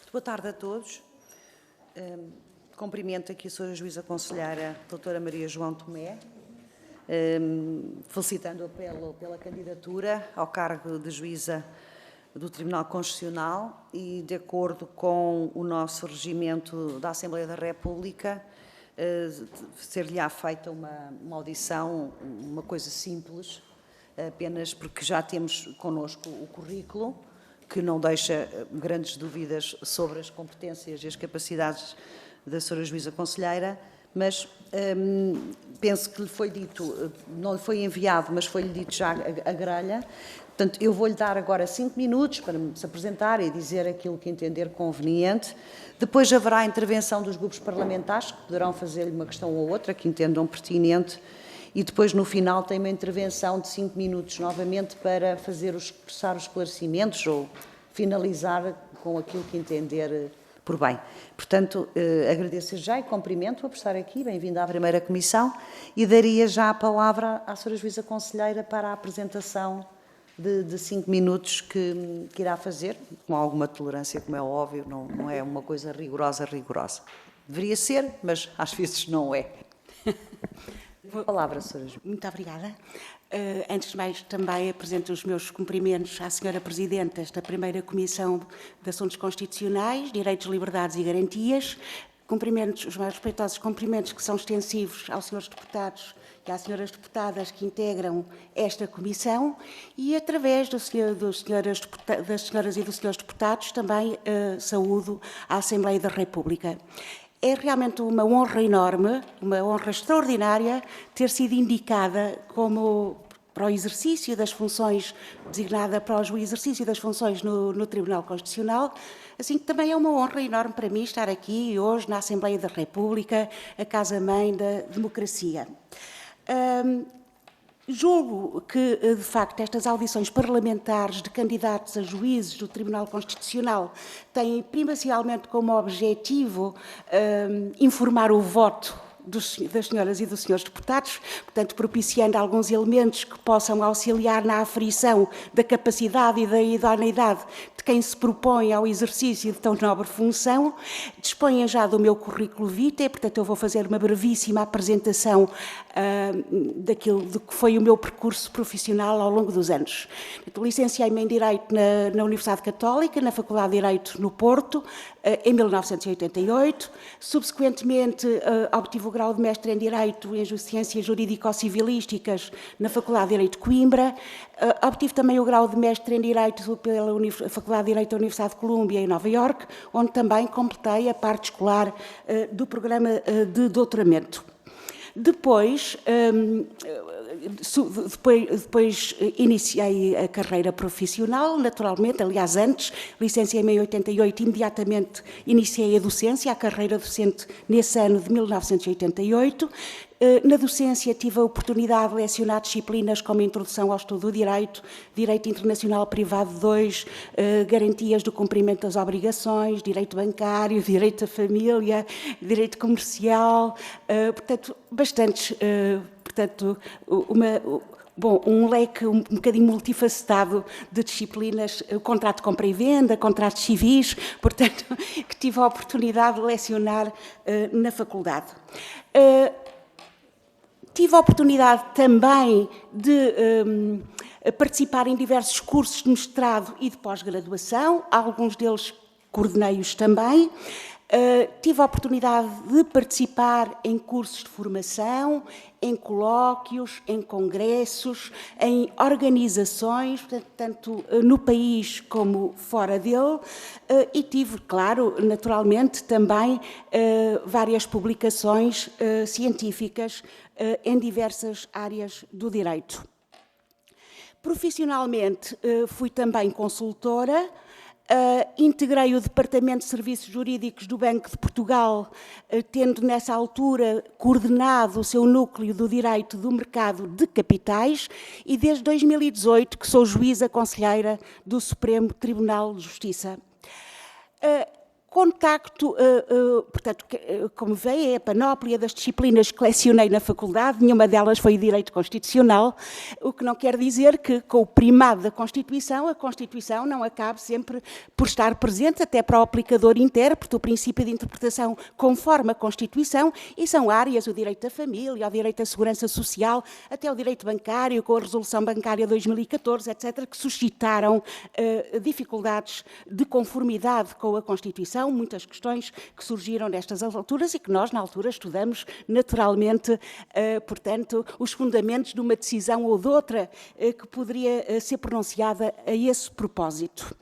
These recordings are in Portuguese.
Boa tarde a todos. Cumprimento aqui a Sra. Juíza Conselheira, doutora Maria João Tomé, felicitando-a pela candidatura ao cargo de Juíza do Tribunal Constitucional e, de acordo com o nosso regimento da Assembleia da República, ser-lhe-á feita uma audição, uma coisa simples, apenas porque já temos connosco o currículo, que não deixa grandes dúvidas sobre as competências e as capacidades da Sra. Juíza Conselheira, mas penso que lhe foi dito, não lhe foi enviado, mas foi-lhe dito já a grelha. Portanto, eu vou-lhe dar agora 5 minutos para se apresentar e dizer aquilo que entender conveniente. Depois haverá a intervenção dos grupos parlamentares, que poderão fazer-lhe uma questão ou outra, que entendam pertinente. E depois, no final, tem uma intervenção de 5 minutos, novamente, para expressar os esclarecimentos ou finalizar com aquilo que entender por bem. Portanto, agradeço já e cumprimento-a por estar aqui, bem-vinda à primeira comissão, e daria já a palavra à Sra. Juíza Conselheira para a apresentação de 5 minutos que irá fazer, com alguma tolerância, como é óbvio, não é uma coisa rigorosa. Deveria ser, mas às vezes não é. A palavra, Sra. Juíza. Muito obrigada. Antes de mais, também apresento os meus cumprimentos à Sra. Presidente desta primeira Comissão de Assuntos Constitucionais, Direitos, Liberdades e Garantias. Os mais respeitosos cumprimentos que são extensivos aos Srs. Deputados e às Sras. Deputadas que integram esta Comissão e, através das Senhoras e dos Srs. Deputados, também saúdo a Assembleia da República. É realmente uma honra enorme, uma honra extraordinária ter sido indicada como para o exercício das funções, designada para o exercício das funções no Tribunal Constitucional, assim que também é uma honra enorme para mim estar aqui hoje na Assembleia da República, a casa-mãe da democracia. Julgo que, de facto, estas audições parlamentares de candidatos a juízes do Tribunal Constitucional têm primacialmente como objetivo informar o voto das senhoras e dos senhores deputados, portanto, propiciando alguns elementos que possam auxiliar na aferição da capacidade e da idoneidade de quem se propõe ao exercício de tão nobre função. Disponham já do meu currículo vitae, portanto, eu vou fazer uma brevíssima apresentação daquilo do que foi o meu percurso profissional ao longo dos anos. Licenciei-me em Direito na Universidade Católica, na Faculdade de Direito no Porto, em 1988. Subsequentemente, obtive o grau de mestre em Direito em Ciências Jurídico-Civilísticas na Faculdade de Direito de Coimbra. Obtive também o grau de mestre em Direito pela Faculdade de Direito da Universidade de Colômbia, em Nova Iorque, onde também completei a parte escolar do programa de doutoramento. Depois iniciei a carreira profissional, naturalmente, aliás, antes, licenciei-me em 88, imediatamente iniciei a docência, a carreira docente nesse ano de 1988. Na docência tive a oportunidade de lecionar disciplinas como Introdução ao Estudo do Direito, Direito Internacional Privado 2, Garantias do Cumprimento das Obrigações, Direito Bancário, Direito da Família, Direito Comercial, portanto, bastantes, um leque um bocadinho multifacetado de disciplinas, contrato de compra e venda, contratos civis, portanto, que tive a oportunidade de lecionar na faculdade. Tive a oportunidade também de participar em diversos cursos de mestrado e de pós-graduação, alguns deles coordenei-os também. Tive a oportunidade de participar em cursos de formação, em colóquios, em congressos, em organizações, tanto no país como fora dele, e tive, claro, naturalmente, também várias publicações científicas em diversas áreas do direito. Profissionalmente, fui também consultora. Integrei o Departamento de Serviços Jurídicos do Banco de Portugal, tendo nessa altura coordenado o seu núcleo do direito do mercado de capitais e desde 2018 que sou juíza conselheira do Supremo Tribunal de Justiça. Contacto, portanto, como veem, é a panóplia das disciplinas que lecionei na faculdade, nenhuma delas foi Direito Constitucional, o que não quer dizer que, com o primado da Constituição, a Constituição não acabe sempre por estar presente, até para o aplicador intérprete, o princípio de interpretação conforme a Constituição, e são áreas, o direito da família, o direito da segurança social, até o direito bancário, com a Resolução Bancária 2014, etc., que suscitaram dificuldades de conformidade com a Constituição, muitas questões que surgiram nestas alturas e que nós, na altura, estudamos naturalmente, portanto, os fundamentos de uma decisão ou de outra que poderia ser pronunciada a esse propósito.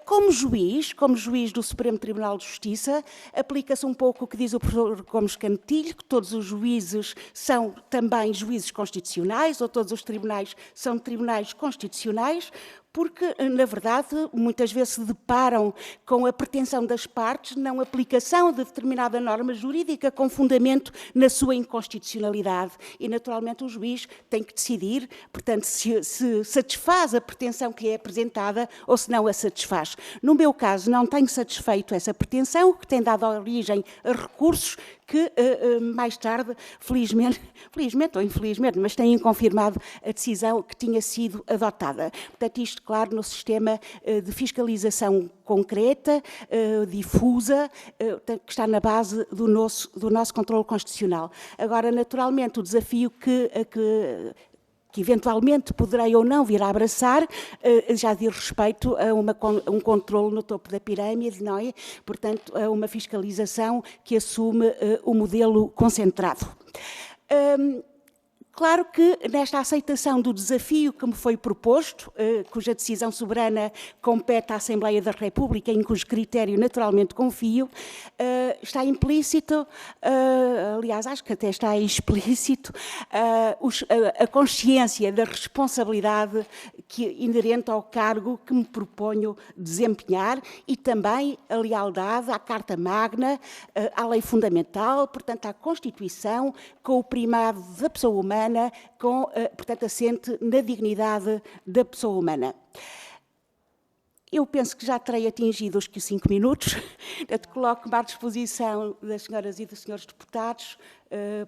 Como juiz do Supremo Tribunal de Justiça, aplica-se um pouco o que diz o professor Gomes Cantilho, que todos os juízes são também juízes constitucionais, ou todos os tribunais são tribunais constitucionais, porque, na verdade, muitas vezes se deparam com a pretensão das partes não aplicação de determinada norma jurídica com fundamento na sua inconstitucionalidade. E, naturalmente, o juiz tem que decidir, portanto, se satisfaz a pretensão que é apresentada ou se não a satisfaz. No meu caso, não tenho satisfeito essa pretensão, o que tem dado origem a recursos que mais tarde, felizmente ou infelizmente, mas têm confirmado a decisão que tinha sido adotada. Portanto, isto, claro, no sistema de fiscalização concreta, difusa, que está na base do nosso controle constitucional. Agora, naturalmente, o desafio que eventualmente poderei ou não vir a abraçar, já diz respeito a um controle no topo da pirâmide, não é? Portanto, a uma fiscalização que assume o modelo concentrado. Claro que nesta aceitação do desafio que me foi proposto, cuja decisão soberana compete à Assembleia da República, em cujo critério naturalmente confio, está implícito, aliás, acho que até está explícito, a consciência da responsabilidade inerente ao cargo que me proponho desempenhar e também a lealdade à Carta Magna, à lei fundamental, portanto, à Constituição, com o primado da pessoa humana, portanto, assente na dignidade da pessoa humana. Eu penso que já terei atingido os 5 minutos, portanto, coloco-me à disposição das senhoras e dos senhores deputados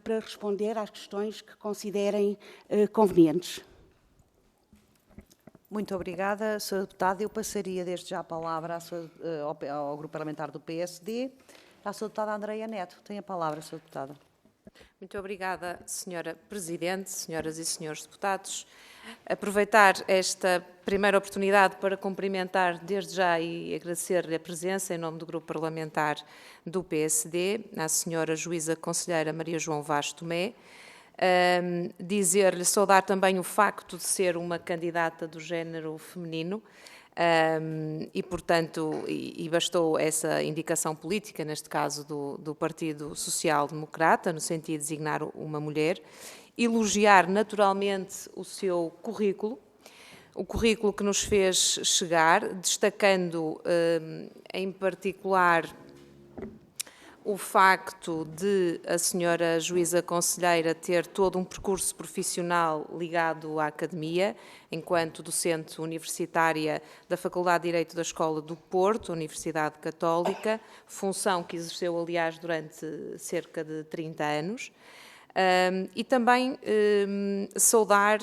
para responder às questões que considerem convenientes. Muito obrigada, Sra. Deputada. Eu passaria desde já a palavra ao Grupo Parlamentar do PSD, à Sra. Deputada Andreia Neto. Tem a palavra, Sra. Deputada. Muito obrigada, Sra. Presidente, senhoras e senhores deputados. Aproveitar esta primeira oportunidade para cumprimentar desde já e agradecer-lhe a presença em nome do Grupo Parlamentar do PSD, à Sra. Juíza Conselheira Maria João Vaz Tomé, dizer-lhe, saudar também o facto de ser uma candidata do género feminino, e, portanto, bastou essa indicação política, neste caso do Partido Social Democrata, no sentido de designar uma mulher, elogiar naturalmente o seu currículo, o currículo que nos fez chegar, destacando em particular o facto de a senhora Juíza Conselheira ter todo um percurso profissional ligado à academia, enquanto docente universitária da Faculdade de Direito da Escola do Porto, Universidade Católica, função que exerceu, aliás, durante cerca de 30 anos. E também saudar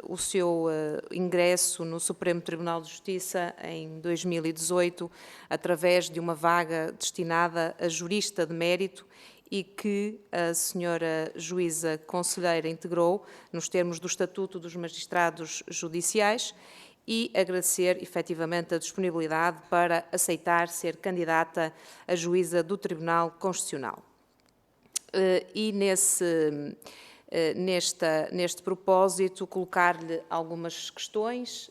o seu ingresso no Supremo Tribunal de Justiça em 2018, através de uma vaga destinada a jurista de mérito e que a senhora Juíza Conselheira integrou nos termos do Estatuto dos Magistrados Judiciais, e agradecer efetivamente a disponibilidade para aceitar ser candidata a juíza do Tribunal Constitucional. E neste propósito colocar-lhe algumas questões.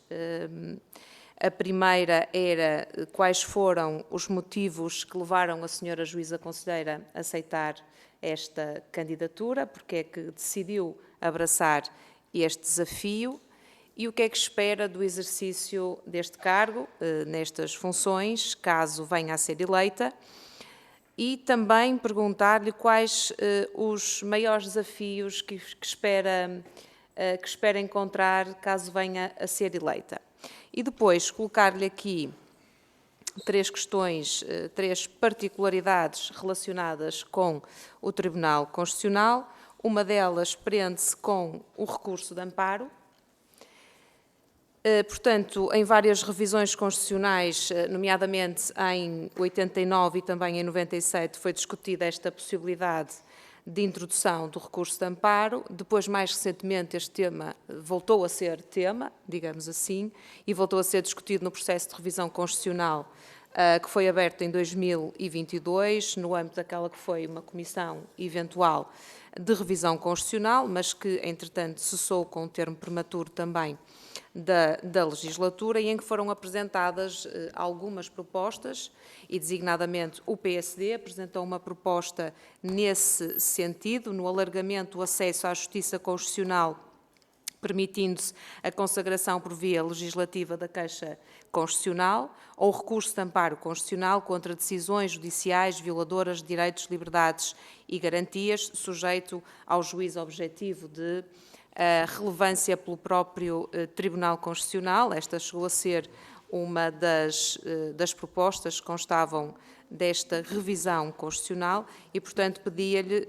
A primeira era quais foram os motivos que levaram a senhora Juíza Conselheira a aceitar esta candidatura, porque é que decidiu abraçar este desafio e o que é que espera do exercício deste cargo, nestas funções, caso venha a ser eleita. E também perguntar-lhe quais os maiores desafios que espera encontrar caso venha a ser eleita. E depois colocar-lhe aqui três questões, três particularidades relacionadas com o Tribunal Constitucional. Uma delas prende-se com o recurso de amparo. Portanto, em várias revisões constitucionais, nomeadamente em 89 e também em 97, foi discutida esta possibilidade de introdução do recurso de amparo. Depois, mais recentemente, este tema voltou a ser tema, digamos assim, e voltou a ser discutido no processo de revisão constitucional que foi aberto em 2022, no âmbito daquela que foi uma comissão eventual de revisão constitucional, mas que, entretanto, cessou com o termo prematuro também da legislatura, e em que foram apresentadas algumas propostas, e designadamente o PSD apresentou uma proposta nesse sentido, no alargamento do acesso à justiça constitucional, permitindo-se a consagração por via legislativa da queixa constitucional ou recurso de amparo constitucional contra decisões judiciais violadoras de direitos, liberdades e garantias, sujeito ao juízo objetivo de relevância pelo próprio Tribunal Constitucional. Esta chegou a ser uma das propostas que constavam desta revisão constitucional e, portanto, pedia-lhe,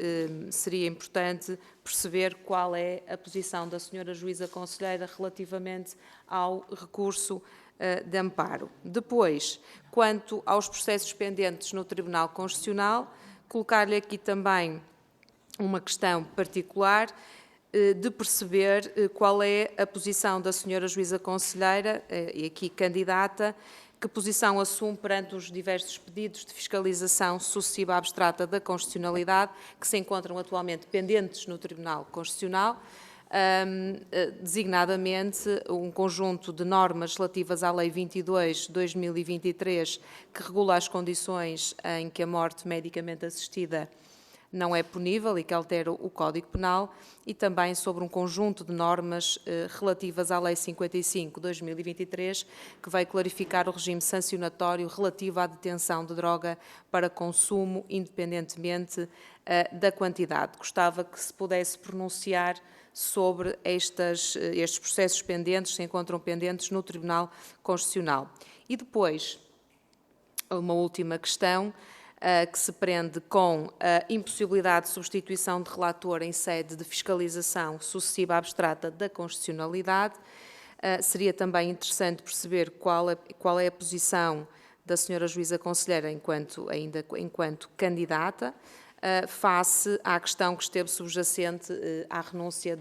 seria importante perceber qual é a posição da senhora juíza conselheira relativamente ao recurso de amparo. Depois, quanto aos processos pendentes no Tribunal Constitucional, colocar-lhe aqui também uma questão particular de perceber qual é a posição da senhora juíza conselheira, e aqui candidata, que posição assume perante os diversos pedidos de fiscalização sucessiva abstrata da constitucionalidade que se encontram atualmente pendentes no Tribunal Constitucional, designadamente um conjunto de normas relativas à Lei 22/2023, que regula as condições em que a morte medicamente assistida não é punível e que altera o Código Penal, e também sobre um conjunto de normas relativas à Lei 55/2023, que vai clarificar o regime sancionatório relativo à detenção de droga para consumo, independentemente da quantidade. Gostava que se pudesse pronunciar sobre estes processos pendentes, que se encontram pendentes no Tribunal Constitucional. E depois, uma última questão, que se prende com a impossibilidade de substituição de relator em sede de fiscalização sucessiva abstrata da constitucionalidade. Seria também interessante perceber qual é a posição da senhora juíza conselheira enquanto candidata, face à questão que esteve subjacente à renúncia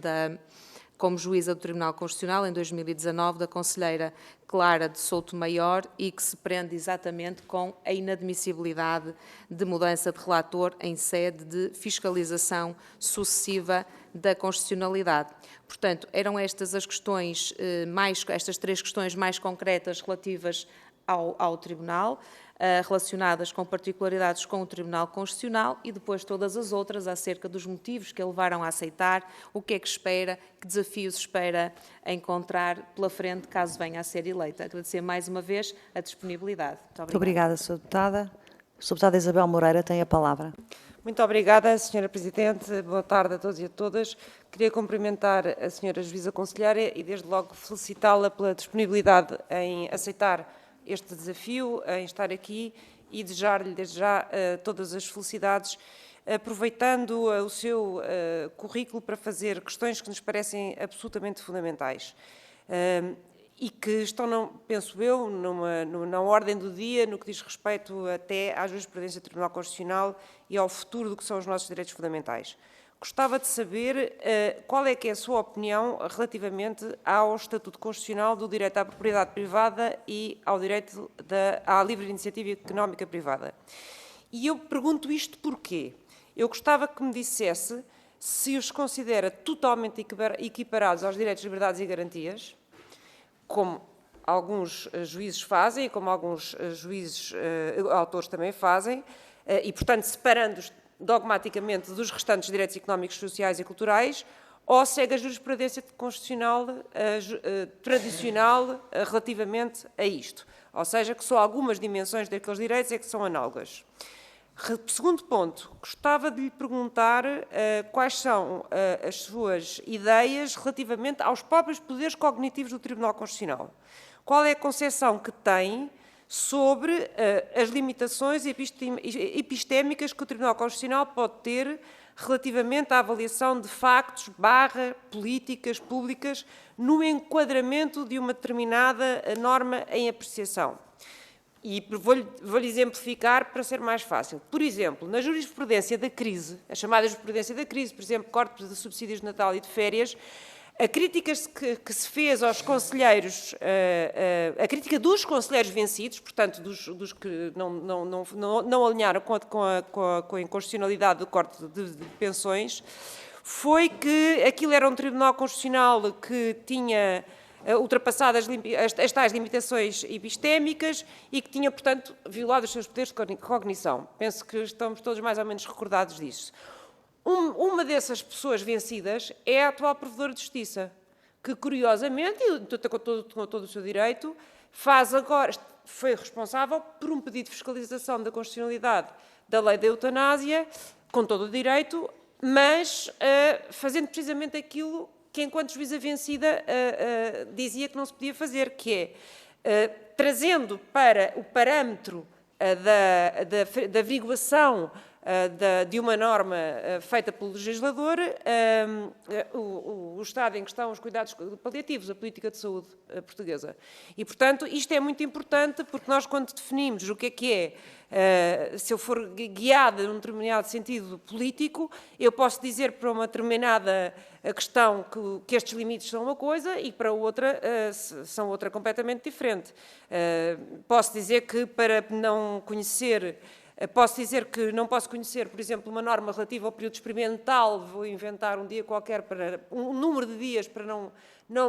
como juíza do Tribunal Constitucional em 2019 da conselheira Clara de Souto Maior, e que se prende exatamente com a inadmissibilidade de mudança de relator em sede de fiscalização sucessiva da constitucionalidade. Portanto, eram estas as questões estas três questões mais concretas relativas ao Tribunal, relacionadas com particularidades com o Tribunal Constitucional, e depois todas as outras acerca dos motivos que a levaram a aceitar, o que é que espera, que desafios espera encontrar pela frente caso venha a ser eleita. Agradecer mais uma vez a disponibilidade. Muito obrigada, Sra. Deputada. A Sra. Deputada Isabel Moreira tem a palavra. Muito obrigada, Sra. Presidente. Boa tarde a todos e a todas. Queria cumprimentar a Sra. Juíza Conselheira e, desde logo, felicitá-la pela disponibilidade em aceitar este desafio, em estar aqui, e desejar-lhe desde já todas as felicidades, aproveitando o seu currículo para fazer questões que nos parecem absolutamente fundamentais e que estão, penso eu, na ordem do dia, no que diz respeito até à jurisprudência do Tribunal Constitucional e ao futuro do que são os nossos direitos fundamentais. Gostava de saber qual é que é a sua opinião relativamente ao Estatuto Constitucional do direito à propriedade privada e ao direito à livre iniciativa económica privada. E eu pergunto isto porquê? Eu gostava que me dissesse se os considera totalmente equiparados aos direitos, liberdades e garantias, como alguns juízes fazem e como alguns juízes autores também fazem, e, portanto, separando-os dogmaticamente dos restantes direitos económicos, sociais e culturais, ou segue a jurisprudência constitucional tradicional relativamente a isto. Ou seja, que só algumas dimensões daqueles direitos é que são análogas. Segundo ponto, gostava de lhe perguntar quais são as suas ideias relativamente aos próprios poderes cognitivos do Tribunal Constitucional. Qual é a concepção que tem sobre as limitações epistémicas que o Tribunal Constitucional pode ter relativamente à avaliação de factos / políticas públicas no enquadramento de uma determinada norma em apreciação. E vou-lhe exemplificar para ser mais fácil. Por exemplo, na jurisprudência da crise, a chamada jurisprudência da crise, por exemplo, cortes de subsídios de Natal e de férias, a crítica que se fez aos conselheiros, a crítica dos conselheiros vencidos, portanto, dos que não alinharam com a inconstitucionalidade do corte de pensões, foi que aquilo era um Tribunal Constitucional que tinha ultrapassado as tais limitações epistémicas e que tinha, portanto, violado os seus poderes de cognição. Penso que estamos todos mais ou menos recordados disso. Uma dessas pessoas vencidas é a atual Provedora de Justiça, que, curiosamente, e com todo o seu direito, foi responsável por um pedido de fiscalização da constitucionalidade da lei da eutanásia, com todo o direito, mas fazendo precisamente aquilo que, enquanto juíza vencida, dizia que não se podia fazer, que é trazendo para o parâmetro da averiguação de uma norma feita pelo legislador, o estado em que estão os cuidados paliativos, a política de saúde portuguesa. E, portanto, isto é muito importante porque nós, quando definimos o que é, se eu for guiada num determinado sentido político, eu posso dizer para uma determinada questão que estes limites são uma coisa e para outra são outra completamente diferente. Posso dizer que para não conhecer... Posso dizer que não posso conhecer, por exemplo, uma norma relativa ao período experimental, vou inventar um dia qualquer, um número de dias para não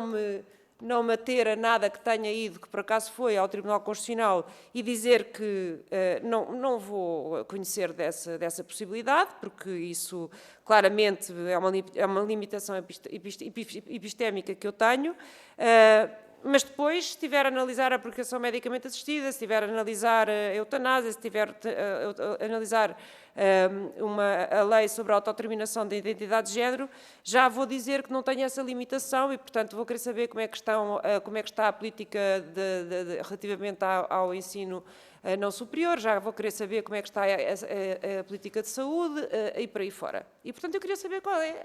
me ater a nada que tenha ido, que por acaso foi ao Tribunal Constitucional, e dizer que não vou conhecer dessa possibilidade, porque isso claramente é uma limitação epistémica que eu tenho. Mas depois, se estiver a analisar a procriação medicamente assistida, se estiver a analisar a eutanásia, se estiver a analisar a lei sobre a autodeterminação da identidade de género, já vou dizer que não tenho essa limitação e, portanto, vou querer saber como é que está a política relativamente ao ensino não superior, já vou querer saber como é que está a política de saúde e por aí fora. E, portanto, eu queria saber qual é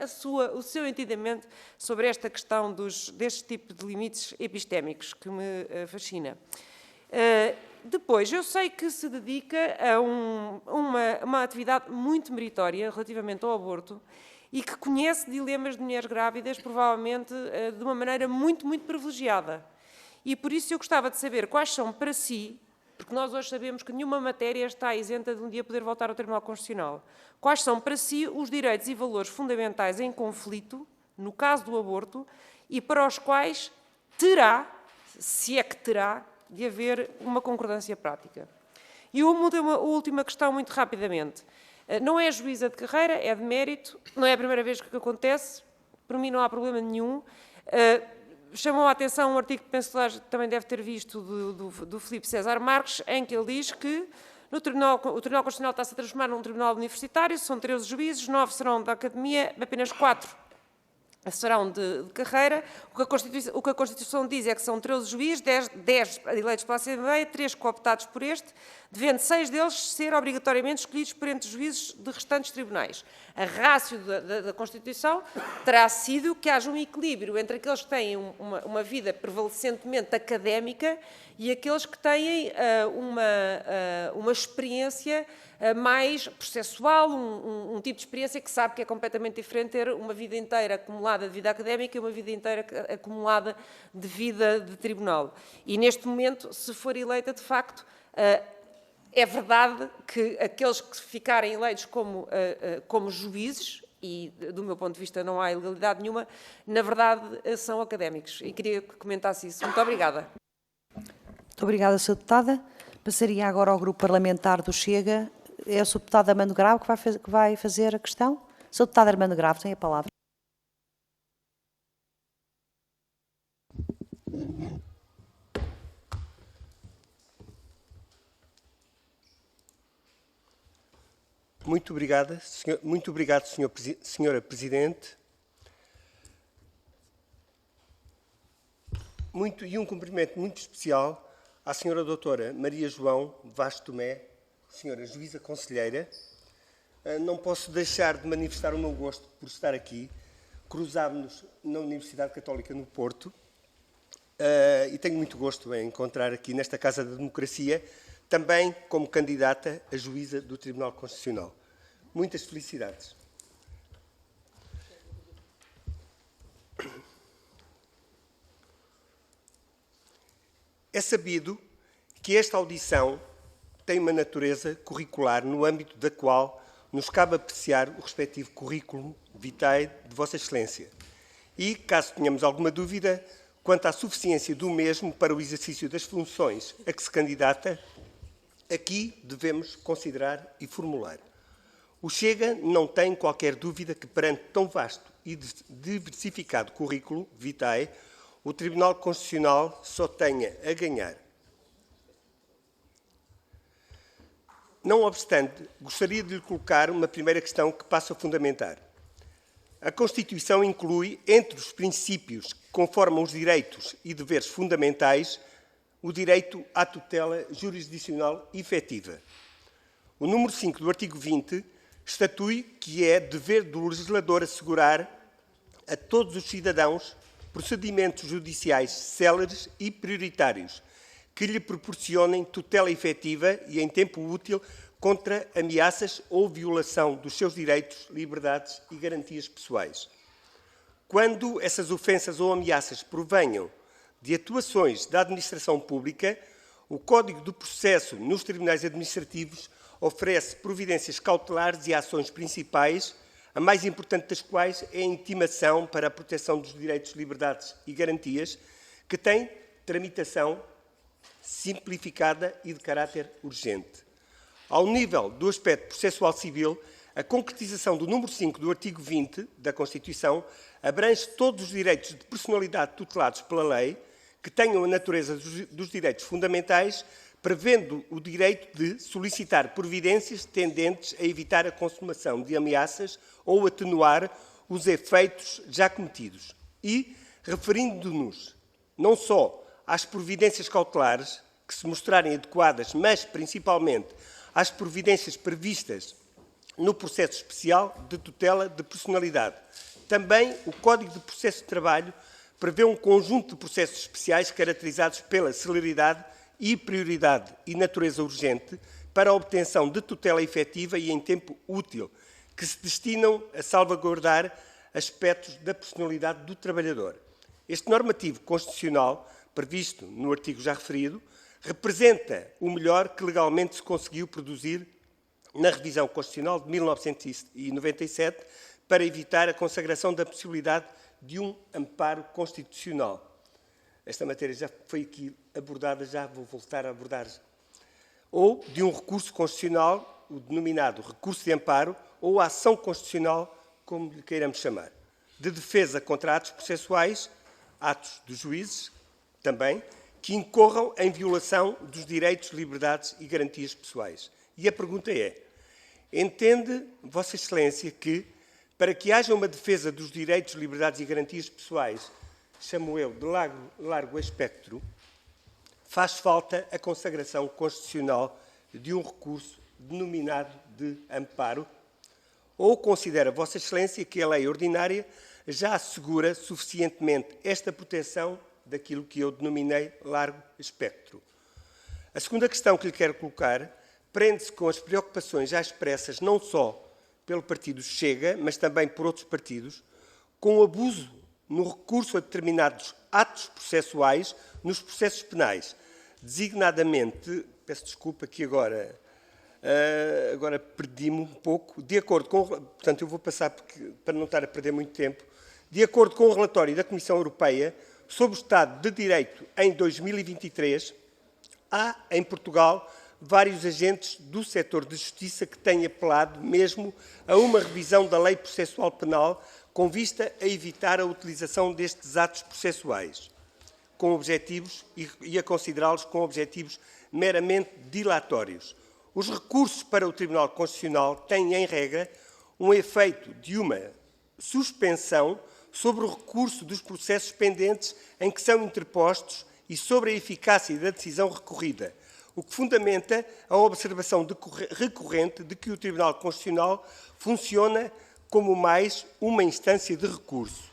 o seu entendimento sobre esta questão deste tipo de limites epistémicos, que me fascina. Depois, eu sei que se dedica a uma atividade muito meritória relativamente ao aborto e que conhece dilemas de mulheres grávidas, provavelmente de uma maneira muito, muito privilegiada. E por isso eu gostava de saber quais são para si, porque nós hoje sabemos que nenhuma matéria está isenta de um dia poder voltar ao Tribunal Constitucional. Quais são para si os direitos e valores fundamentais em conflito, no caso do aborto, e para os quais terá, se é que terá, de haver uma concordância prática. E uma última questão, muito rapidamente. Não é juíza de carreira, é de mérito, não é a primeira vez que acontece, para mim não há problema nenhum. Chamou a atenção um artigo que penso que também deve ter visto do Filipe César Marques, em que ele diz que o Tribunal Constitucional está-se a transformar num tribunal universitário, são 13 juízes, 9 serão da academia, apenas 4 serão de carreira. O que a Constituição diz é que são 13 juízes, 10 eleitos pela Assembleia, 3 cooptados por este, devendo 6 deles ser obrigatoriamente escolhidos por entre juízes de restantes tribunais. A rácio da Constituição terá sido que haja um equilíbrio entre aqueles que têm uma vida prevalecentemente académica e aqueles que têm uma experiência mais processual, um tipo de experiência que sabe que é completamente diferente ter uma vida inteira acumulada de vida académica e uma vida inteira acumulada de vida de tribunal. E neste momento, se for eleita, de facto, é verdade que aqueles que ficarem eleitos como juízes, e do meu ponto de vista não há ilegalidade nenhuma, na verdade são académicos. E queria que comentasse isso. Muito obrigada. Muito obrigada, Sra. Deputada. Passaria agora ao Grupo Parlamentar do Chega. É o Sr. Deputado Armando Gravo que vai fazer a questão. Sr. Deputado Armando Gravo, tem a palavra. Muito obrigado, Senhora Presidente. E um cumprimento muito especial à senhora doutora Maria João Vaz Tomé, senhora juíza conselheira, não posso deixar de manifestar o meu gosto por estar aqui. Cruzámos-nos na Universidade Católica no Porto e tenho muito gosto em encontrar aqui nesta Casa da Democracia, também como candidata a juíza do Tribunal Constitucional. Muitas felicidades. É sabido que esta audição tem uma natureza curricular no âmbito da qual nos cabe apreciar o respectivo currículo vitae de Vossa Excelência e, caso tenhamos alguma dúvida quanto à suficiência do mesmo para o exercício das funções a que se candidata, aqui devemos considerar e formular. O Chega não tem qualquer dúvida que, perante tão vasto e diversificado currículo vitae, o Tribunal Constitucional só tenha a ganhar. Não obstante, gostaria de lhe colocar uma primeira questão que passo a fundamentar. A Constituição inclui, entre os princípios que conformam os direitos e deveres fundamentais, o direito à tutela jurisdicional efetiva. O número 5 do artigo 20 estatui que é dever do legislador assegurar a todos os cidadãos procedimentos judiciais céleres e prioritários que lhe proporcionem tutela efetiva e em tempo útil contra ameaças ou violação dos seus direitos, liberdades e garantias pessoais. Quando essas ofensas ou ameaças provenham de atuações da administração pública, o Código do Processo nos tribunais administrativos oferece providências cautelares e ações principais, a mais importante das quais é a intimação para a proteção dos direitos, liberdades e garantias, que tem tramitação simplificada e de caráter urgente. Ao nível do aspecto processual civil, a concretização do número 5 do artigo 20 da Constituição abrange todos os direitos de personalidade tutelados pela lei que tenham a natureza dos direitos fundamentais, prevendo o direito de solicitar providências tendentes a evitar a consumação de ameaças ou atenuar os efeitos já cometidos. E, referindo-nos não só às providências cautelares, que se mostrarem adequadas, mas principalmente às providências previstas no processo especial de tutela de personalidade. Também o Código de Processo de Trabalho prevê um conjunto de processos especiais caracterizados pela celeridade e prioridade e natureza urgente para a obtenção de tutela efetiva e em tempo útil, que se destinam a salvaguardar aspectos da personalidade do trabalhador. Este normativo constitucional, previsto no artigo já referido, representa o melhor que legalmente se conseguiu produzir na revisão constitucional de 1997 para evitar a consagração da possibilidade de um amparo constitucional. Esta matéria já foi aqui abordada, já vou voltar a abordar. Ou de um recurso constitucional, o denominado recurso de amparo, ou ação constitucional, como lhe queiramos chamar. De defesa contra atos processuais, atos dos juízes, também, que incorram em violação dos direitos, liberdades e garantias pessoais. E a pergunta é, entende Vossa Excelência que, para que haja uma defesa dos direitos, liberdades e garantias pessoais, chamo eu de largo espectro, faz falta a consagração constitucional de um recurso denominado de amparo? Ou considera Vossa Excelência que a lei ordinária já assegura suficientemente esta proteção daquilo que eu denominei largo espectro? A segunda questão que lhe quero colocar prende-se com as preocupações já expressas não só pelo partido Chega, mas também por outros partidos, com o abuso no recurso a determinados atos processuais nos processos penais, designadamente, peço desculpa que agora perdi-me um pouco, de acordo com, portanto eu vou passar para não estar a perder muito tempo, de acordo com o relatório da Comissão Europeia sobre o Estado de Direito em 2023, há em Portugal vários agentes do setor de justiça que têm apelado mesmo a uma revisão da lei processual penal com vista a evitar a utilização destes atos processuais, com objetivos e a considerá-los com objetivos meramente dilatórios. Os recursos para o Tribunal Constitucional têm, em regra, um efeito de uma suspensão sobre o recurso dos processos pendentes em que são interpostos e sobre a eficácia da decisão recorrida, o que fundamenta a observação recorrente de que o Tribunal Constitucional funciona como mais uma instância de recurso.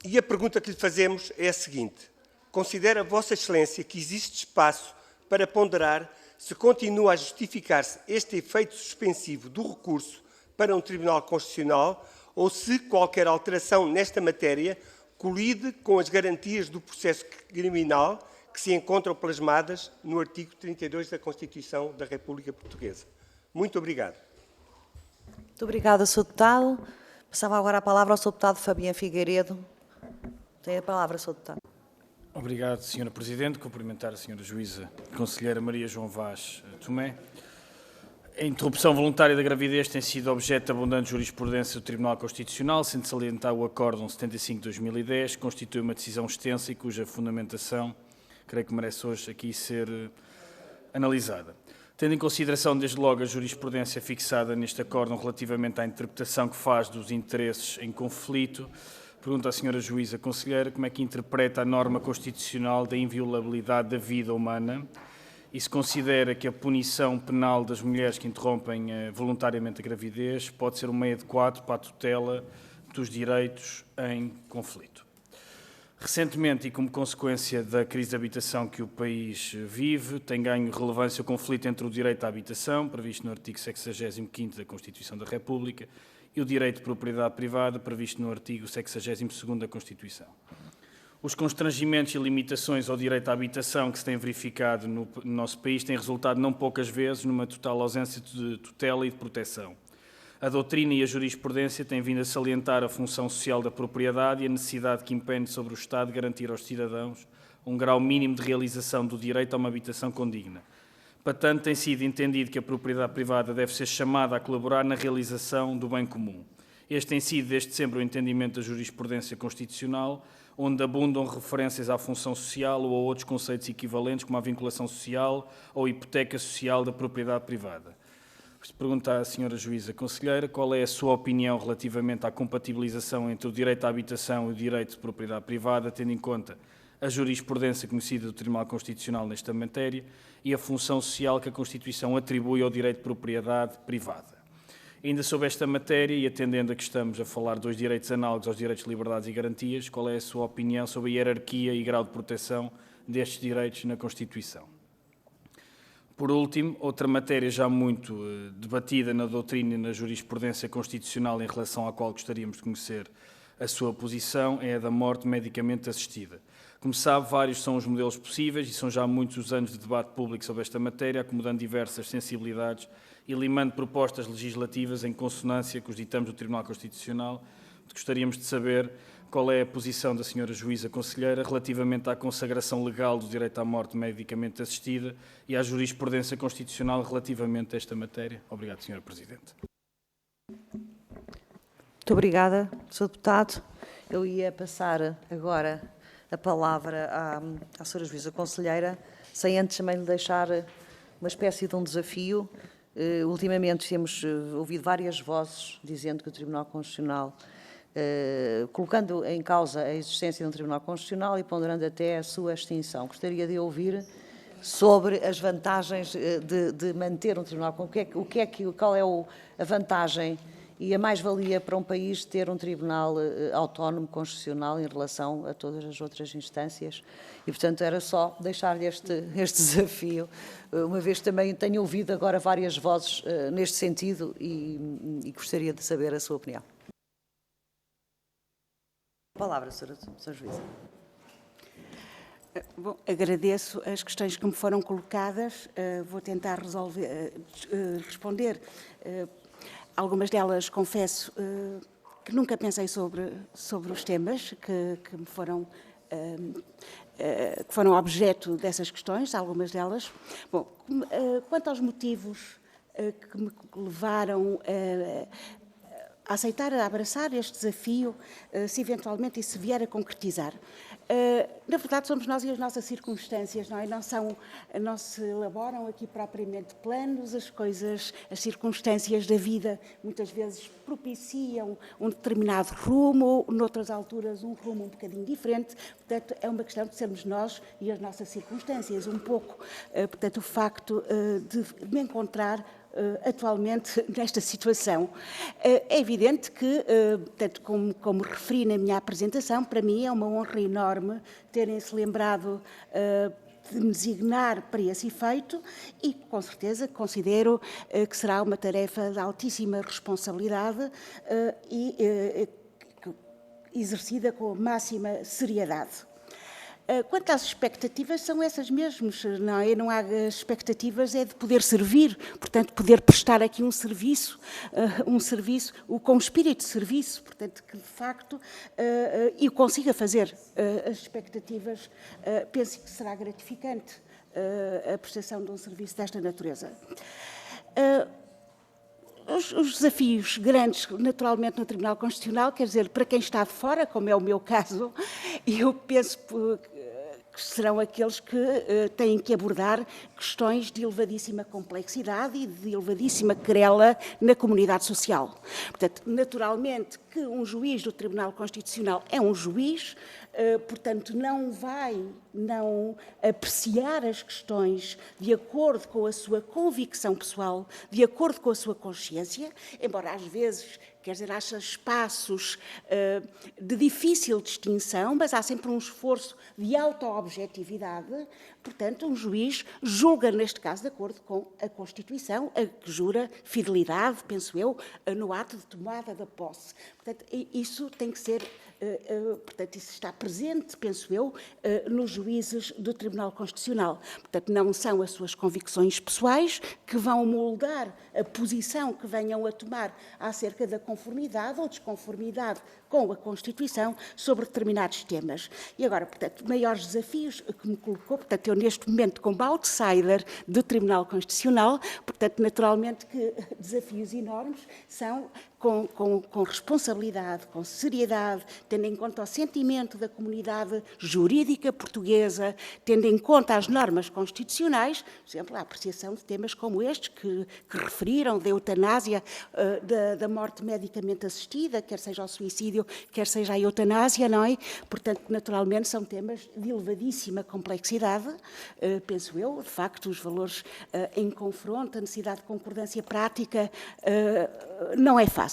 E a pergunta que lhe fazemos é a seguinte: considera Vossa Excelência que existe espaço para ponderar se continua a justificar-se este efeito suspensivo do recurso para um Tribunal Constitucional ou se qualquer alteração nesta matéria colide com as garantias do processo criminal que se encontram plasmadas no artigo 32 da Constituição da República Portuguesa. Muito obrigado. Muito obrigada, Sr. Deputado. Passava agora a palavra ao Sr. Deputado Fabiano Figueiredo. Tem a palavra, Sr. Deputado. Obrigado, Sra. Presidente. Cumprimentar a Sra. Juíza Conselheira Maria João Vaz Tomé. A interrupção voluntária da gravidez tem sido objeto de abundante jurisprudência do Tribunal Constitucional, sendo salientar o Acórdão 75/2010, que constitui uma decisão extensa e cuja fundamentação creio que merece hoje aqui ser analisada. Tendo em consideração, desde logo, a jurisprudência fixada neste Acórdão relativamente à interpretação que faz dos interesses em conflito, pergunto à Sra. Juíza Conselheira como é que interpreta a norma constitucional da inviolabilidade da vida humana e se considera que a punição penal das mulheres que interrompem voluntariamente a gravidez pode ser um meio adequado para a tutela dos direitos em conflito. Recentemente, e como consequência da crise de habitação que o país vive, tem ganho relevância o conflito entre o direito à habitação, previsto no artigo 65º da Constituição da República, e o direito de propriedade privada, previsto no artigo 62º da Constituição. Os constrangimentos e limitações ao direito à habitação que se têm verificado no nosso país têm resultado não poucas vezes numa total ausência de tutela e de proteção. A doutrina e a jurisprudência têm vindo a salientar a função social da propriedade e a necessidade que impende sobre o Estado garantir aos cidadãos um grau mínimo de realização do direito a uma habitação condigna. Para tanto, tem sido entendido que a propriedade privada deve ser chamada a colaborar na realização do bem comum. Este tem sido, desde sempre, o entendimento da jurisprudência constitucional, onde abundam referências à função social ou a outros conceitos equivalentes, como a vinculação social ou a hipoteca social da propriedade privada. Pergunto à Sra. Juíza Conselheira qual é a sua opinião relativamente à compatibilização entre o direito à habitação e o direito de propriedade privada, tendo em conta a jurisprudência conhecida do Tribunal Constitucional nesta matéria e a função social que a Constituição atribui ao direito de propriedade privada. Ainda sobre esta matéria, e atendendo a que estamos a falar dos direitos análogos aos direitos de liberdades e garantias, qual é a sua opinião sobre a hierarquia e grau de proteção destes direitos na Constituição? Por último, outra matéria já muito debatida na doutrina e na jurisprudência constitucional em relação à qual gostaríamos de conhecer a sua posição é a da morte medicamente assistida. Como sabe, vários são os modelos possíveis e são já muitos os anos de debate público sobre esta matéria, acomodando diversas sensibilidades e limando propostas legislativas em consonância com os ditames do Tribunal Constitucional. Gostaríamos de saber qual é a posição da Sra. Juíza Conselheira relativamente à consagração legal do direito à morte medicamente assistida e à jurisprudência constitucional relativamente a esta matéria. Obrigado, Sra. Presidente. Muito obrigada, Sr. Deputado. Eu ia passar agora a palavra à Sra. Juíza Conselheira, sem antes também lhe deixar uma espécie de um desafio. Ultimamente temos ouvido várias vozes dizendo que o Tribunal Constitucional, colocando em causa a existência de um Tribunal Constitucional e ponderando até a sua extinção. Gostaria de ouvir sobre as vantagens de manter um Tribunal. Qual é a vantagem e a mais-valia para um país ter um Tribunal autónomo constitucional em relação a todas as outras instâncias. E, portanto, era só deixar-lhe este desafio, uma vez que também tenho ouvido agora várias vozes neste sentido e gostaria de saber a sua opinião. Palavra, Sra. Juíza. Bom, agradeço as questões que me foram colocadas. Vou tentar responder. Algumas delas, confesso, que nunca pensei sobre os temas que me foram que foram objeto dessas questões, algumas delas. Bom, quanto aos motivos que me levaram aceitar, a abraçar este desafio, se eventualmente isso vier a concretizar. Na verdade, somos nós e as nossas circunstâncias, não é? Não se elaboram aqui propriamente planos, as circunstâncias da vida muitas vezes propiciam um determinado rumo, noutras alturas um rumo um bocadinho diferente, portanto é uma questão de sermos nós e as nossas circunstâncias, um pouco, portanto o facto de me encontrar atualmente nesta situação. É evidente que, portanto, como referi na minha apresentação, para mim é uma honra enorme terem-se lembrado de me designar para esse efeito e, com certeza, considero que será uma tarefa de altíssima responsabilidade e exercida com a máxima seriedade. Quanto às expectativas, são essas mesmas, não é? Não há expectativas, é de poder servir, portanto, poder prestar aqui um serviço com espírito de serviço, portanto, que de facto e consiga fazer as expectativas, penso que será gratificante a prestação de um serviço desta natureza. Os desafios grandes, naturalmente, no Tribunal Constitucional, quer dizer, para quem está de fora, como é o meu caso, eu penso que serão aqueles que têm que abordar questões de elevadíssima complexidade e de elevadíssima querela na comunidade social. Portanto, naturalmente que um juiz do Tribunal Constitucional é um juiz, portanto, não vai apreciar as questões de acordo com a sua convicção pessoal, de acordo com a sua consciência, embora às vezes, quer dizer, haja espaços de difícil distinção, mas há sempre um esforço de auto-objetividade. Portanto, um juiz julga, neste caso, de acordo com a Constituição, a que jura fidelidade, penso eu, no ato de tomada da posse. Portanto, isso tem que ser, portanto, isso está presente, penso eu, nos juízes do Tribunal Constitucional. Portanto, não são as suas convicções pessoais que vão moldar a posição que venham a tomar acerca da conformidade ou desconformidade com a Constituição sobre determinados temas. E agora, portanto, maiores desafios que me colocou, portanto, eu neste momento como outsider do Tribunal Constitucional, portanto, naturalmente que desafios enormes são com responsabilidade, com seriedade, tendo em conta o sentimento da comunidade jurídica portuguesa, tendo em conta as normas constitucionais, por exemplo, a apreciação de temas como estes que referiram, da eutanásia, da morte medicamente assistida, quer seja o suicídio, quer seja a eutanásia, não é? Portanto, naturalmente, são temas de elevadíssima complexidade, penso eu, de facto, os valores em confronto, a necessidade de concordância prática não é fácil.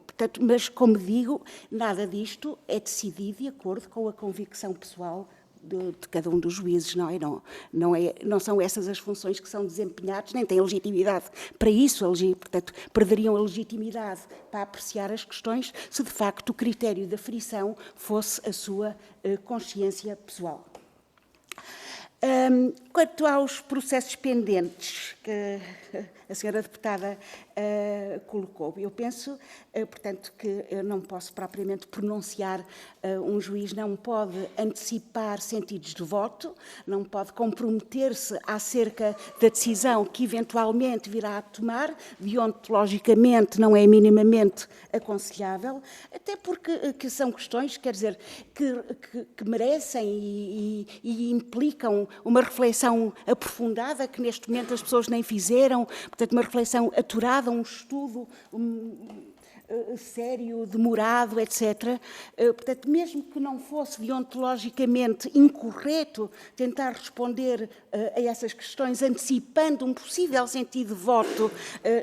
Portanto, mas, como digo, nada disto é decidido de acordo com a convicção pessoal de cada um dos juízes, não é? Não são essas as funções que são desempenhadas, nem têm legitimidade para isso, portanto, perderiam a legitimidade para apreciar as questões se, de facto, o critério da aferição fosse a sua consciência pessoal. Quanto aos processos pendentes que a senhora deputada colocou, eu penso, portanto, que eu não posso propriamente pronunciar, um juiz não pode antecipar sentidos de voto, não pode comprometer-se acerca da decisão que eventualmente virá a tomar, deontologicamente não é minimamente aconselhável, até porque que são questões, quer dizer, que merecem e implicam uma reflexão aprofundada que neste momento as pessoas nem fizeram, portanto uma reflexão aturada, um estudo sério, demorado, etc. Portanto, mesmo que não fosse deontologicamente incorreto tentar responder a essas questões antecipando um possível sentido de voto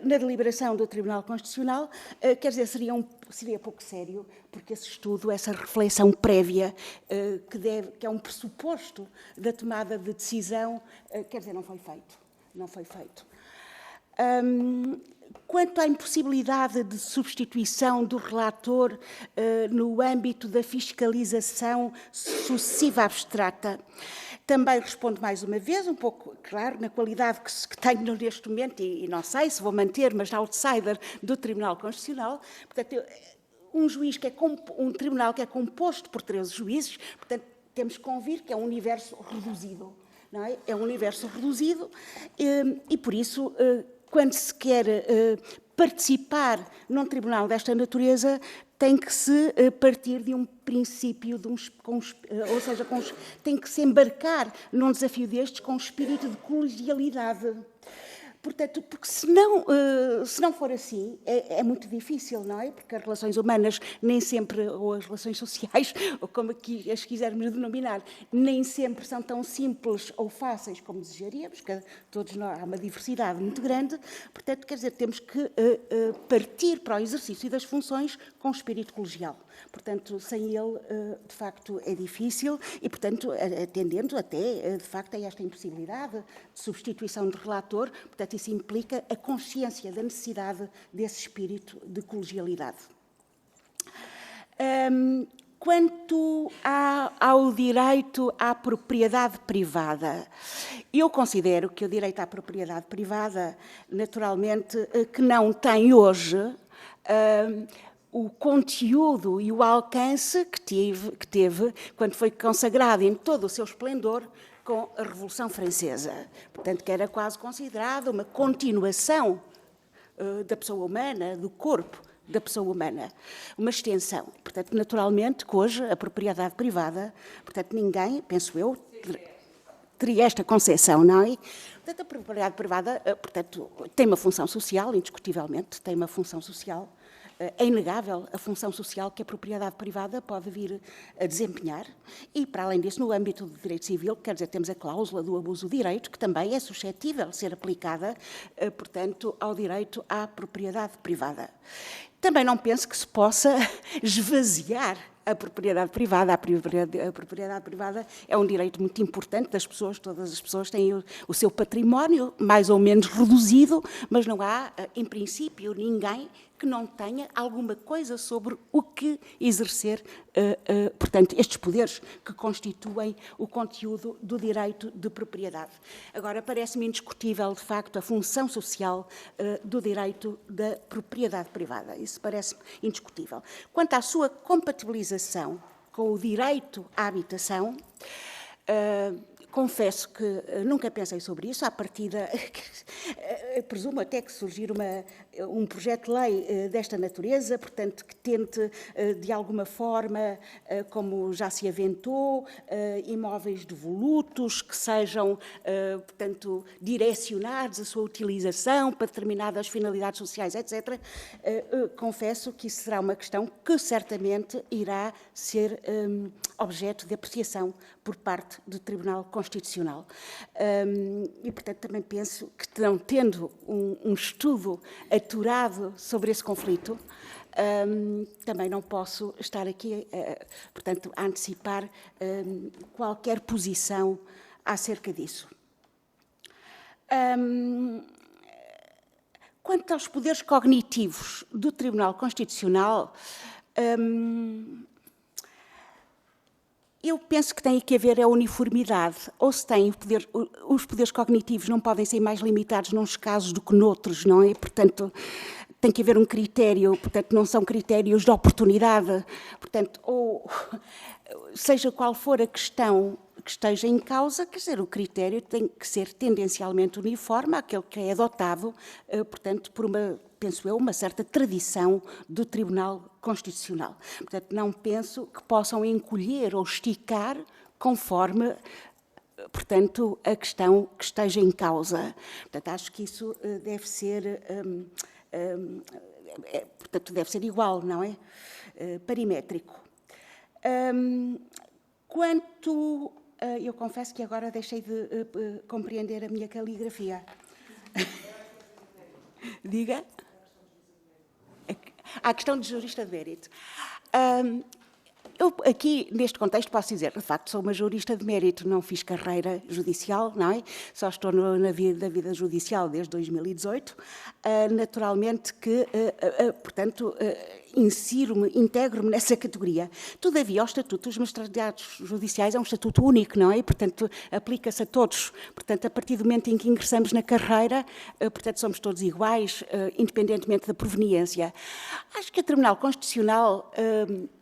na deliberação do Tribunal Constitucional, quer dizer, seria pouco sério, porque esse estudo, essa reflexão prévia, que é um pressuposto da tomada de decisão, quer dizer, não foi feito. Quanto à impossibilidade de substituição do relator no âmbito da fiscalização sucessiva abstrata, também respondo mais uma vez, um pouco, claro, na qualidade que tenho neste momento, e não sei se vou manter, mas outsider do Tribunal Constitucional. Portanto, um tribunal que é composto por 13 juízes, portanto, temos que convir que é um universo reduzido, não é? É um universo reduzido e por isso, quando se quer participar num tribunal desta natureza, tem que se partir de um princípio, tem que se embarcar num desafio destes com um espírito de colegialidade. Portanto, porque se não for assim, é muito difícil, não é? Porque as relações humanas nem sempre, ou as relações sociais, ou como aqui as quisermos denominar, nem sempre são tão simples ou fáceis como desejaríamos, porque todos nós, há uma diversidade muito grande. Portanto, quer dizer, temos que partir para o exercício das funções com espírito colegial. Portanto, sem ele, de facto, é difícil e, portanto, atendendo até, de facto, a esta impossibilidade de substituição de relator, portanto, isso implica a consciência da necessidade desse espírito de colegialidade. Quanto ao direito à propriedade privada, eu considero que o direito à propriedade privada, naturalmente, que não tem hoje o conteúdo e o alcance que teve quando foi consagrado em todo o seu esplendor com a Revolução Francesa. Portanto, que era quase considerada uma continuação da pessoa humana, do corpo da pessoa humana, uma extensão. Portanto, naturalmente, que hoje a propriedade privada, portanto, ninguém, penso eu, teria esta concepção, não é? Portanto, a propriedade privada, portanto, tem uma função social, indiscutivelmente, tem uma função social. É inegável a função social que a propriedade privada pode vir a desempenhar e, para além disso, no âmbito do direito civil, quer dizer, temos a cláusula do abuso de direito, que também é suscetível de ser aplicada, portanto, ao direito à propriedade privada. Também não penso que se possa esvaziar a propriedade privada. A propriedade privada é um direito muito importante das pessoas, todas as pessoas têm o seu património mais ou menos reduzido, mas não há, em princípio, ninguém que não tenha alguma coisa sobre o que exercer, portanto, estes poderes que constituem o conteúdo do direito de propriedade. Agora, parece-me indiscutível, de facto, a função social do direito da propriedade privada. Isso parece-me indiscutível. Quanto à sua compatibilização com o direito à habitação, confesso que nunca pensei sobre isso. À partida, presumo até que surgir um projeto de lei desta natureza, portanto, que tente, de alguma forma, como já se aventou, imóveis devolutos, que sejam, portanto, direcionados a sua utilização para determinadas finalidades sociais, etc. Confesso que isso será uma questão que certamente irá ser objeto de apreciação por parte do Tribunal Constitucional. E, portanto, também penso que, não tendo um estudo aturado sobre esse conflito, também não posso estar aqui, portanto, a antecipar qualquer posição acerca disso. Quanto aos poderes cognitivos do Tribunal Constitucional, eu penso que tem que haver a uniformidade, ou se tem os poderes cognitivos não podem ser mais limitados nos casos do que noutros, não é? Portanto, tem que haver um critério, portanto, não são critérios de oportunidade, portanto, ou seja qual for a questão que esteja em causa, quer dizer, o critério tem que ser tendencialmente uniforme àquele que é adotado, portanto, por penso eu, uma certa tradição do Tribunal Constitucional. Portanto, não penso que possam encolher ou esticar conforme, portanto, a questão que esteja em causa. Portanto, acho que isso deve ser, portanto, deve ser igual, não é? Parimétrico. Quanto... eu confesso que agora deixei de compreender a minha caligrafia. Diga. A questão de jurista de mérito. Eu aqui, neste contexto, posso dizer, de facto, sou uma jurista de mérito, não fiz carreira judicial, não é? Só estou na vida judicial desde 2018. Naturalmente que, portanto, insiro-me, integro-me nessa categoria. Todavia, o Estatuto dos Magistrados Judiciais é um estatuto único, não é? E, portanto, aplica-se a todos. Portanto, a partir do momento em que ingressamos na carreira, portanto, somos todos iguais, independentemente da proveniência. Acho que o Tribunal Constitucional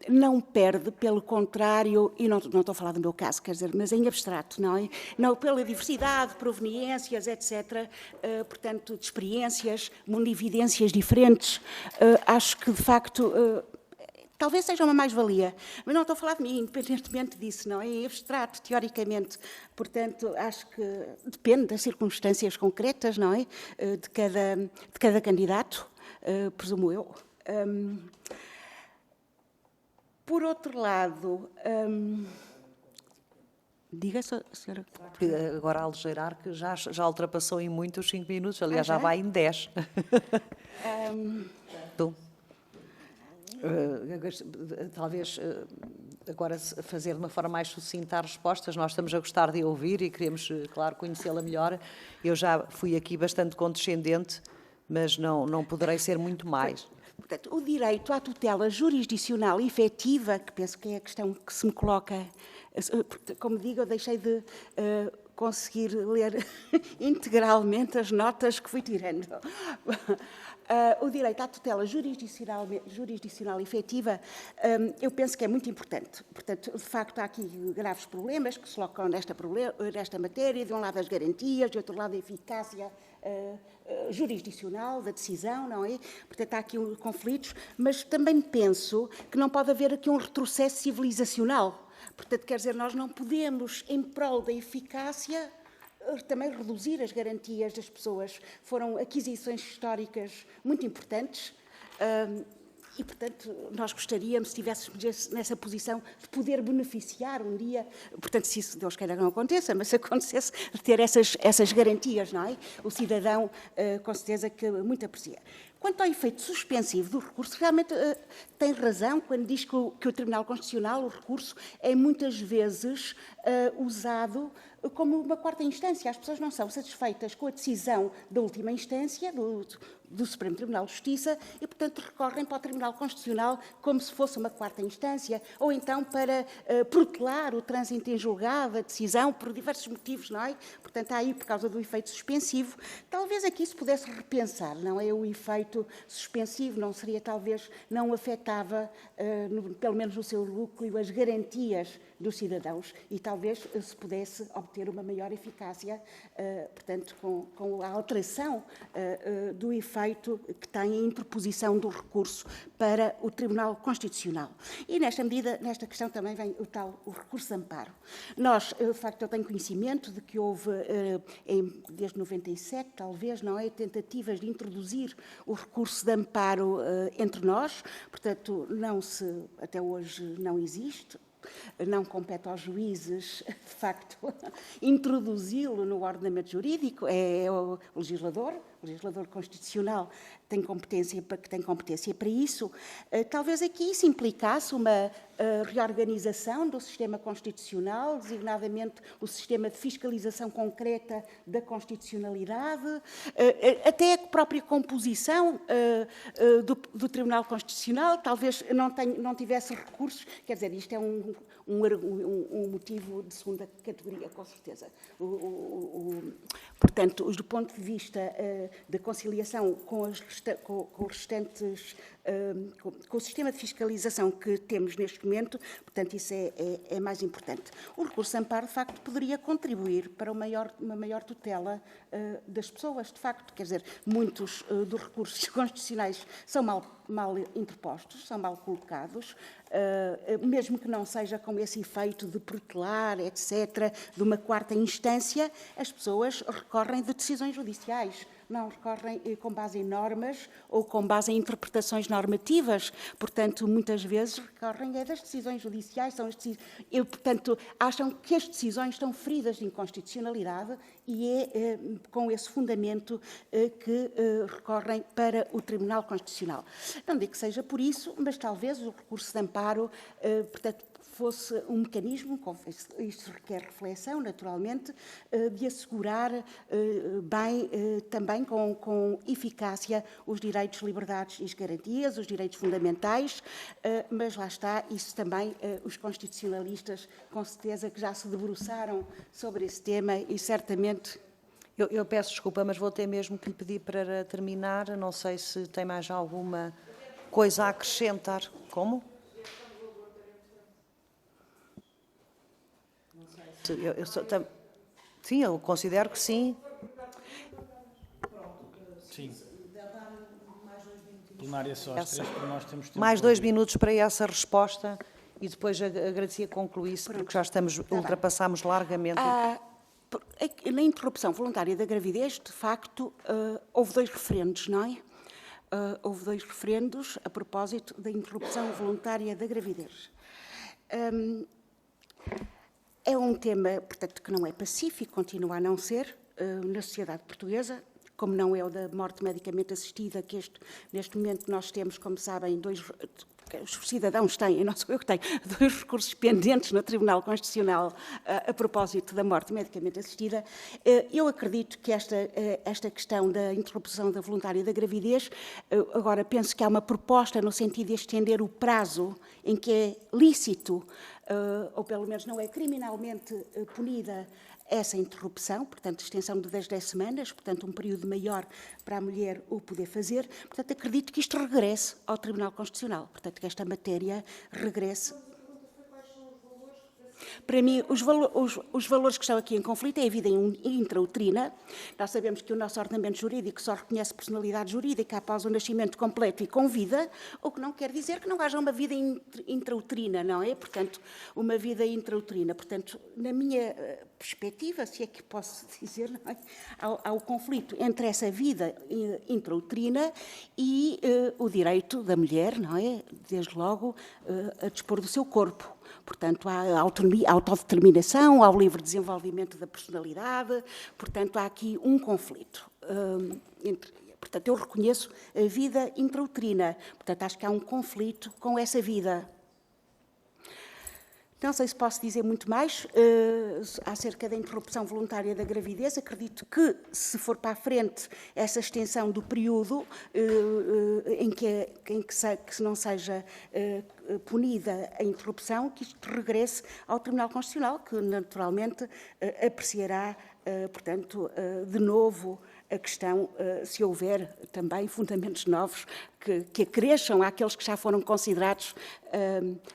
não perde, pelo contrário, e não estou a falar do meu caso, quer dizer, mas em abstrato, não é? Não, pela diversidade, proveniências, etc., portanto, de experiências, mundividências diferentes, acho que, de facto, talvez seja uma mais-valia, mas não estou a falar de mim, independentemente disso, não é? Em abstrato, teoricamente, portanto, acho que depende das circunstâncias concretas, não é? De cada candidato, presumo eu. Por outro lado, diga, senhora. Agora, a aligeirar, que já ultrapassou em muito os 5 minutos, aliás, já vai em 10. Talvez agora fazer de uma forma mais sucinta as respostas. Nós estamos a gostar de ouvir e queremos, claro, conhecê-la melhor. Eu já fui aqui bastante condescendente, mas não poderei ser muito mais. Portanto, o direito à tutela jurisdicional efetiva, que penso que é a questão que se me coloca, como digo, eu deixei de conseguir ler integralmente as notas que fui tirando. O direito à tutela jurisdicional efetiva, eu penso que é muito importante. Portanto, de facto, há aqui graves problemas que se colocam nesta matéria, de um lado as garantias, de outro lado a eficácia jurisdicional da decisão, não é? Portanto, há aqui conflitos, mas também penso que não pode haver aqui um retrocesso civilizacional. Portanto, quer dizer, nós não podemos, em prol da eficácia, também reduzir as garantias das pessoas. Foram aquisições históricas muito importantes e, portanto, nós gostaríamos, se estivéssemos nessa posição, de poder beneficiar um dia, portanto, se isso, Deus queira, não aconteça, mas se acontecesse, de ter essas garantias, não é? O cidadão, com certeza, que muito aprecia. Quanto ao efeito suspensivo do recurso, realmente tem razão quando diz que o Tribunal Constitucional, o recurso, é muitas vezes usado como uma quarta instância. As pessoas não são satisfeitas com a decisão da última instância, do Supremo Tribunal de Justiça, e, portanto, recorrem para o Tribunal Constitucional como se fosse uma quarta instância, ou então para protelar o trânsito em julgado, a decisão, por diversos motivos, não é? Portanto, há aí, por causa do efeito suspensivo, talvez aqui se pudesse repensar, não é? O efeito suspensivo não seria, talvez, não afetava, pelo menos no seu núcleo, as garantias dos cidadãos e talvez se pudesse obter uma maior eficácia, portanto, com a alteração do efeito que tem a interposição do recurso para o Tribunal Constitucional. E, nesta medida, nesta questão também vem o recurso de amparo. Nós, de facto, eu tenho conhecimento de que houve, desde 97, talvez, não é, tentativas de introduzir o recurso de amparo entre nós, portanto, até hoje não existe. Não compete aos juízes, de facto, introduzi-lo no ordenamento jurídico, é o legislador constitucional tem competência para isso. Talvez aqui isso implicasse uma reorganização do sistema constitucional, designadamente o sistema de fiscalização concreta da constitucionalidade, até a própria composição do Tribunal Constitucional, talvez não tivesse recursos, quer dizer, isto é um motivo de segunda categoria, com certeza. Portanto, do ponto de vista da conciliação com o sistema de fiscalização que temos neste momento, portanto, isso é mais importante. O recurso de amparo, de facto, poderia contribuir para uma maior tutela das pessoas, de facto, quer dizer, muitos dos recursos constitucionais são mal interpostos, são mal colocados, mesmo que não seja com esse efeito de protelar, etc., de uma quarta instância, as pessoas recorrem de decisões judiciais, não recorrem com base em normas ou com base em interpretações normativas, portanto, muitas vezes recorrem das decisões judiciais, portanto, acham que as decisões estão feridas de inconstitucionalidade e é com esse fundamento que recorrem para o Tribunal Constitucional. Não digo que seja por isso, mas talvez o recurso de amparo, portanto, fosse um mecanismo, isto requer reflexão, naturalmente, de assegurar bem, também com eficácia, os direitos, liberdades e as garantias, os direitos fundamentais, mas lá está, isso também os constitucionalistas, com certeza, que já se debruçaram sobre esse tema e certamente... Eu peço desculpa, mas vou ter mesmo que lhe pedir para terminar. Não sei se tem mais alguma coisa a acrescentar. Como? Sim, eu considero que sim. Sim. Plenária só às 3, para nós temos tempo. Mais 2 minutos para essa resposta e depois agradecia que concluísse, porque já ultrapassámos largamente. Na interrupção voluntária da gravidez, de facto, houve 2 referendos, não é? Houve 2 referendos a propósito da interrupção voluntária da gravidez. É um tema, portanto, que não é pacífico, continua a não ser, na sociedade portuguesa, como não é o da morte medicamente assistida, que neste momento nós temos, como sabem, os cidadãos têm, não sou eu que tenho, 2 recursos pendentes no Tribunal Constitucional a propósito da morte medicamente assistida. Eu acredito que esta questão da interrupção da voluntária da gravidez, agora penso que há uma proposta no sentido de estender o prazo em que é lícito, ou pelo menos não é criminalmente punida, essa interrupção, portanto, extensão de 10 semanas, portanto, um período maior para a mulher o poder fazer. Portanto, acredito que isto regresse ao Tribunal Constitucional, portanto, que esta matéria regresse. Para mim, os valores que estão aqui em conflito é a vida intrauterina. Nós sabemos que o nosso ordenamento jurídico só reconhece personalidade jurídica após o nascimento completo e com vida, o que não quer dizer que não haja uma vida intrauterina, não é? Portanto, uma vida intrauterina. Portanto, na minha perspectiva, se é que posso dizer, não é? Há o conflito entre essa vida intrauterina e o direito da mulher, não é? Desde logo, a dispor do seu corpo. Portanto, há autonomia, autodeterminação, há o livre desenvolvimento da personalidade, portanto, há aqui um conflito. Portanto, eu reconheço a vida intrauterina, portanto, acho que há um conflito com essa vida. Não sei se posso dizer muito mais acerca da interrupção voluntária da gravidez. Acredito que, se for para a frente, essa extensão do período em que não seja punida a interrupção, que isto regresse ao Tribunal Constitucional, que naturalmente apreciará, portanto, de novo a questão, se houver também fundamentos novos que acresçam àqueles que já foram considerados,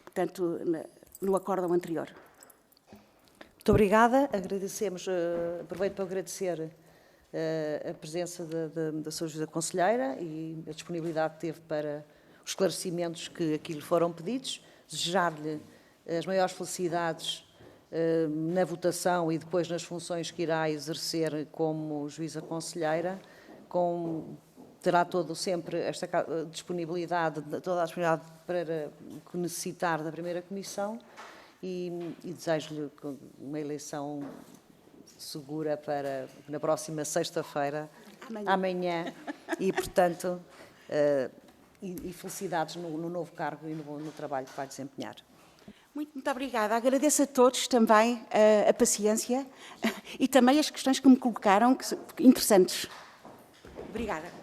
portanto, no acórdão anterior. Muito obrigada. Aproveito para agradecer a presença da Sra. Juíza Conselheira e a disponibilidade que teve para os esclarecimentos que aqui lhe foram pedidos. Desejar-lhe as maiores felicidades na votação e depois nas funções que irá exercer como Juíza Conselheira, terá sempre esta disponibilidade, toda a disponibilidade para o que necessitar da primeira comissão e desejo-lhe uma eleição segura para na próxima sexta-feira, amanhã, e, portanto, e felicidades no novo cargo e no trabalho que vai desempenhar. Muito obrigada. Agradeço a todos também a paciência e também as questões que me colocaram, interessantes. Obrigada.